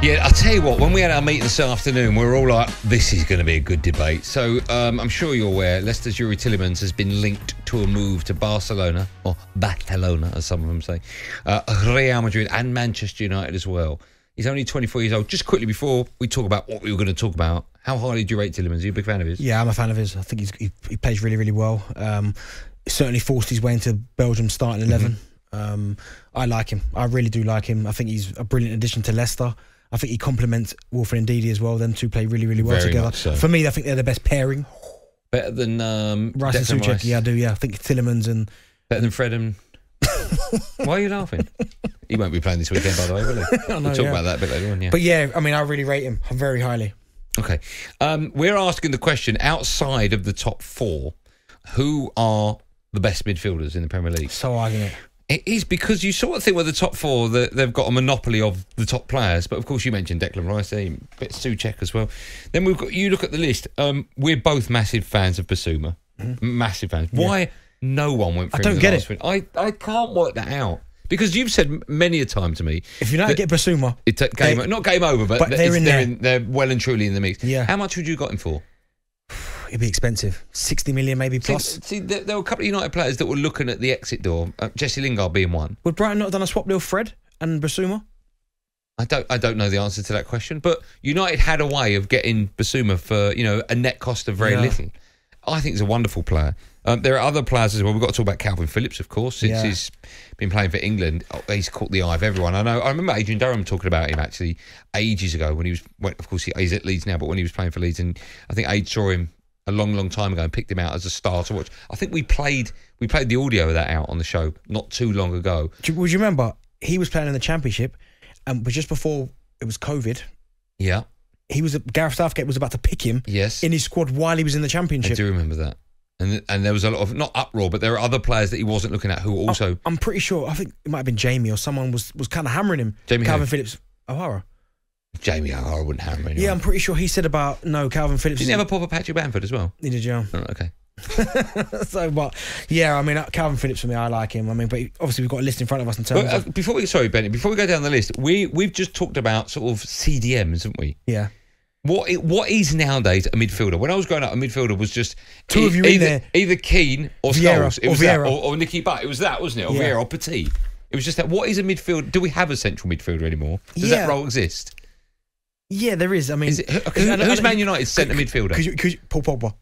Yeah, I'll tell you what, when we had our meeting this afternoon, we were all like, this is going to be a good debate. So I'm sure you're aware, Leicester's Yuri Tillemans has been linked to a move to Barcelona, or Barcelona, as some of them say, Real Madrid and Manchester United as well. He's only 24 years old. Just quickly, before we talk about what we were going to talk about, how highly do you rate Tillemans? Are you a big fan of his? Yeah, I'm a fan of his. I think he plays really, really well. Certainly forced his way into Belgium's starting 11. I like him. I really do like him. I think he's a brilliant addition to Leicester. I think he complements Wilfred Ndidi as well. Them two play really, really well Very together. much so. For me, I think they're the best pairing. Better than Rice and Declan Souček. Rice. Yeah, I do. Yeah, I think Tillemans and... Better than Fred and... Why are you laughing? He won't be playing this weekend, by the way, will he? I know, We'll talk yeah. about that a bit later on, yeah. But yeah, I mean, I really rate him very highly. Okay. We're asking the question, outside of the top four, who are the best midfielders in the Premier League? So arguing it. It is because you sort of think with the top four that they've got a monopoly of the top players, but of course you mentioned Declan Rice, a bit Souček as well. Then we've got, you look at the list. We're both massive fans of Basuma, massive fans. Why no one went for him? I don't get it. I can't work that out because you've said many a time to me, If United get Basuma, not game over, but they're in there. They're well and truly in the mix. Yeah. How much would you got him for? it'd be expensive. 60 million maybe plus. See, there were a couple of United players that were looking at the exit door. Jesse Lingard being one. Would Brighton not have done a swap deal with Fred and Basuma? I don't know the answer to that question, but United had a way of getting Basuma for a net cost of very little. I think he's a wonderful player. There are other players as well. We've got to talk about Calvin Phillips, of course, since he's been playing for England. He's caught the eye of everyone. I remember Adrian Durham talking about him actually ages ago when he was. Well, of course, he's at Leeds now, but when he was playing for Leeds, and I think Ade saw him a long time ago and picked him out as a star to watch. I think we played the audio of that out on the show not too long ago. Would you remember he was playing in the Championship, but just before it was COVID. Yeah. Gareth Southgate was about to pick him in his squad while he was in the Championship. I do remember that. And there was a lot of, not uproar, but there are other players that he wasn't looking at who also... I'm pretty sure, I think it might have been Jamie or someone was kind of hammering him. Calvin Phillips. O'Hara. Jamie O'Hara wouldn't hammer anyone. Yeah, I'm pretty sure he said about, Calvin Phillips... Didn't he have a pop at Patrick Bamford as well? He did, yeah. Oh, okay. So, but yeah, I mean, Calvin Phillips for me, I like him. I mean, but obviously we've got a list in front of us in terms of... Before we go down the list, we've just talked about sort of CDMs, haven't we? Yeah. What is nowadays a midfielder? When I was growing up, a midfielder was just two of you in there, either Keane or Vieira, Scholes. It was that, or Nicky Butt. It was that, wasn't it? Or Vieira or Petit. It was just that. What is a midfielder? Do we have a central midfielder anymore? Does that role exist? Yeah, there is. I mean, who's Man United's centre midfielder? Paul Pogba.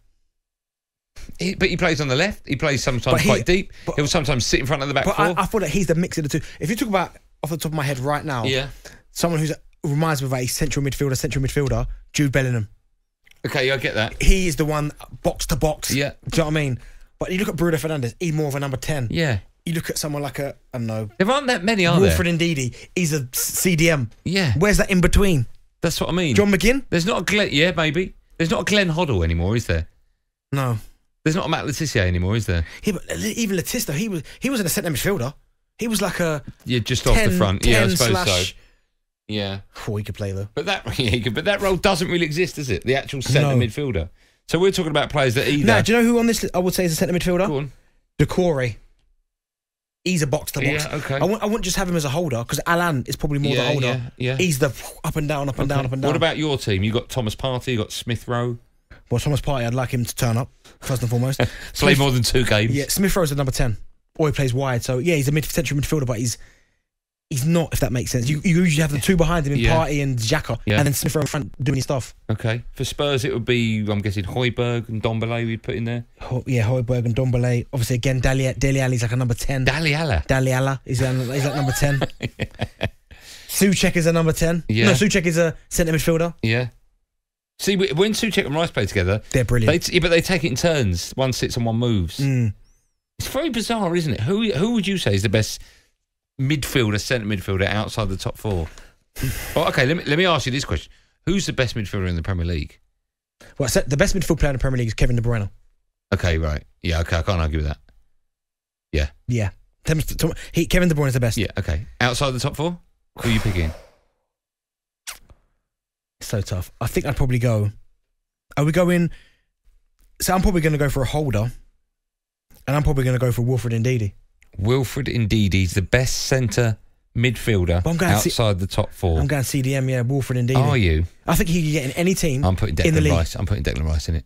But he plays on the left. He plays sometimes quite deep. He'll sometimes sit in front of the back four. I thought that he's the mix of the two. If you talk about off the top of my head right now, someone who's reminds me of a central midfielder, Jude Bellingham. Okay, I get that. He is the one box to box. Yeah. Do you know what I mean? But you look at Bruno Fernandes, he's more of a number 10. Yeah. You look at someone like I don't know. There aren't that many, are there? Wilfred Ndidi, he's a CDM. Yeah. Where's that in between? That's what I mean. John McGinn? There's not a Glenn, maybe. There's not a Glenn Hoddle anymore, is there? No. There's not a Matt Letizia anymore, is there? Yeah, but even Letizia, he wasn't a centre midfielder. He was like a just off the front. Yeah, I suppose so. Yeah. Oh, he could play though. But that role doesn't really exist, does it? The actual centre midfielder. So we're talking about players that either... Now, do you know who on this list I would say is a centre midfielder? Go on. Decore. He's a box to box. Yeah, okay. I wouldn't just have him as a holder because Alan is probably more the holder. Yeah. He's the up and down. What about your team? You got Thomas Partey, you got Smith Rowe. Well, Thomas Partey, I'd like him to turn up first and foremost. Play more than 2 games. Yeah, Smith Rowe's the number 10, or he plays wide. So yeah, he's a central midfielder, but he's not, if that makes sense. You usually have the two behind him in Partey and Xhaka, and then Smith Rowe in front doing his stuff. Okay. For Spurs, it would be, I'm guessing, Højbjerg and Ndombele we'd put in there. Højbjerg and Ndombele. Obviously, again, Dele Alli's like a number 10. Dele Alli is like number 10. Souček is a number 10. Yeah. No, Souček is a centre midfielder. Yeah. See, when Souček and Rice play together, they're brilliant. But they take it in turns. One sits and one moves. It's very bizarre, isn't it? Who would you say is the best midfielder, centre midfielder outside the top 4? Well, okay, let me ask you this question: who's the best midfielder in the Premier League? Well, the best midfield player in the Premier League is Kevin De Bruyne. Okay, right. Yeah, okay, I can't argue with that. Yeah. Yeah. Kevin De Bruyne is the best. Yeah, okay. Outside the top 4, who are you picking? So tough. I think I'd probably go. Are we going? So I'm probably going to go for a holder, and I'm probably going to go for Wilfred Ndidi. Wilfred Ndidi's the best centre midfielder But I'm going outside the top 4. I'm going CDM, yeah, Wilfred Ndidi. Are you? I think he could get in any team. I'm putting in the Declan league. Rice. I'm putting Declan Rice in it.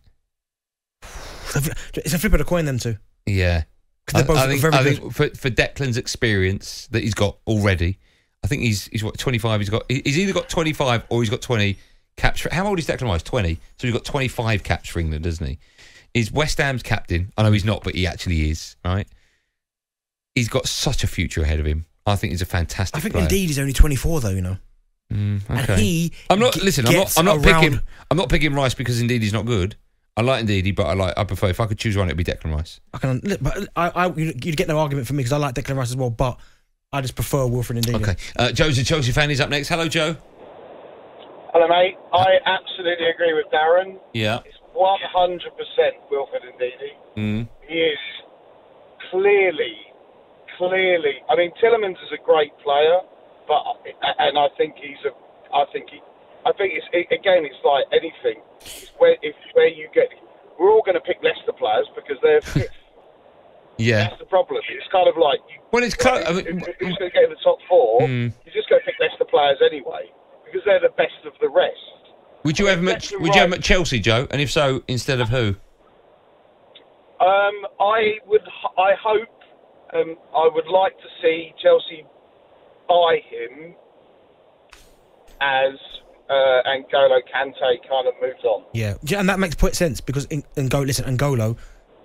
It's a flip of the coin, them two. Yeah. 'Cause they're both I very think for Declan's experience that he's got already, I think he's what, 25. He's either got 25 or he's got 20 caps. How old is Declan Rice? 20. So he's got 25 caps for England, doesn't he? He's West Ham's captain. I know he's not, but he actually is, right? He's got such a future ahead of him. I think he's a fantastic I think player. indeed he's only 24 though, you know. Okay. And he I'm not around. I'm not picking Rice because indeed he's not good. I like Ndidi, but I prefer, if I could choose one, it'd be Declan Rice. I can, but you'd get no argument from me because I like Declan Rice as well, but I just prefer Wilfred Ndidi. Okay. Joe's a Chelsea fan. He's up next. Hello, Joe. Hello, mate. I absolutely agree with Darren. Yeah. It's 100% Wilfred Ndidi. He is clearly. I mean, Tielemans is a great player, and I think it's like anything. It's where you get. We're all going to pick Leicester players because they're fifth. Yeah. That's the problem. It's kind of like. It's close. Who's going to get in the top 4? You're just going to pick Leicester players anyway because they're the best of the rest. Would you have him at Chelsea, Joe? And if so, instead of who? I would like to see Chelsea buy him as N'Golo Kante kind of moves on. Yeah, and that makes sense because N'Golo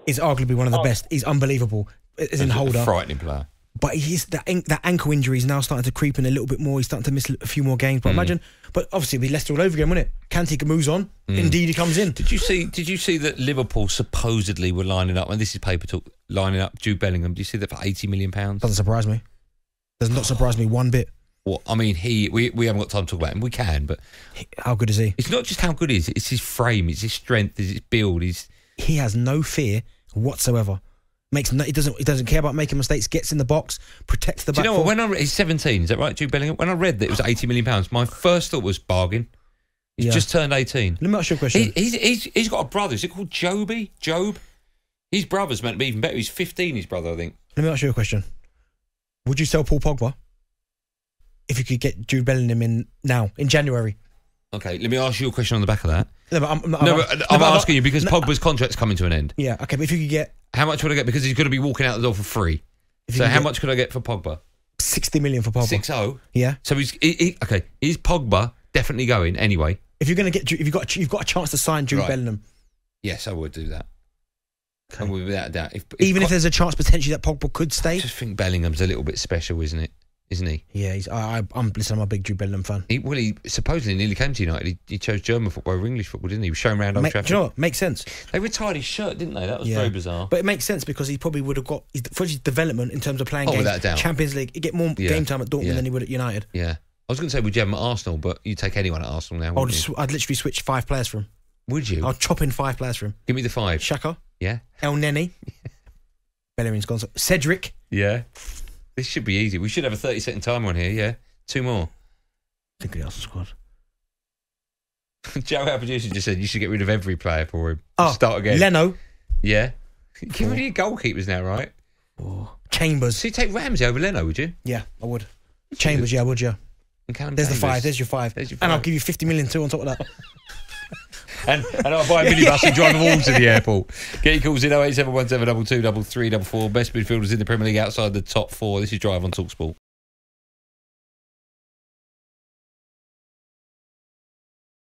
is arguably one of the best. He's unbelievable as in holder. Frightening player. But that ankle injury is now starting to creep in a little bit more. He's starting to miss a few more games. But imagine, but obviously it'll be Leicester all over again, wouldn't it? Kante moves on. Indeed, he comes in. Did you see that Liverpool supposedly were lining up, and this is paper talk, lining up Jude Bellingham? Do you see that for £80 million? Doesn't surprise me. Does not surprise me one bit. Well, I mean, we haven't got time to talk about him. We can, but how good is he? It's not just how good he is. It's his frame. It's his strength. It's his build. He has no fear whatsoever. He doesn't care about making mistakes. Gets in the box, protects the back. Do you know what? He's 17. Is that right, Jude Bellingham? When I read that it was £80 million, my first thought was bargain. He's just turned 18. Let me ask you a question. He's got a brother. Is it called Joby? Job? His brother's meant to be even better. He's 15. His brother, I think. Let me ask you a question. Would you sell Paul Pogba if you could get Jude Bellingham in now in January? Okay, let me ask you a question on the back of that. I'm asking you because Pogba's contract's coming to an end. Yeah, okay, but if you could get... How much would I get? Because he's going to be walking out the door for free. So how much could I get for Pogba? 60 million for Pogba. 6-0? Yeah. So is Pogba definitely going anyway? If you're going to get... You've got a chance to sign Jude Bellingham. Yes, I would do that. Okay. And without a doubt. If there's a chance potentially that Pogba could stay? I just think Bellingham's a little bit special, isn't he? Yeah, I'm a big Jude Bellingham fan. He supposedly nearly came to United. He chose German football over English football, didn't he? He was shown around Old Trafford. Do you know what? Makes sense. They retired his shirt, didn't they? That was very bizarre. But it makes sense because he probably would have got for his development in terms of playing games. Without doubt. Champions League, he'd get more game time at Dortmund than he would at United. Yeah. I was going to say, would you have him at Arsenal, but you'd take anyone at Arsenal now, wouldn't you? I'd literally switch 5 players for him. Would you? I'd chop in 5 players for him. Give me the 5. Xhaka. Yeah. El Neni. Bellingham's gone. Cedric. Yeah. This should be easy. We should have a 30-second timer on here, yeah. 2 more. Think of the Arsenal squad. Joe, our producer, just said you should get rid of every player for him. Oh, start again. Leno. Yeah. Give rid of your goalkeepers now, right? Chambers. So you take Ramsey over Leno, would you? Yeah, I would. Chambers, yeah, I would, yeah. There's the 5. There's your 5. And I'll give you 50 million too on top of that. and I'll buy a minibus and drive them all to the airport. Get your calls in 08717 22 3344. Best midfielders in the Premier League outside the top 4. This is Drive on TalkSport.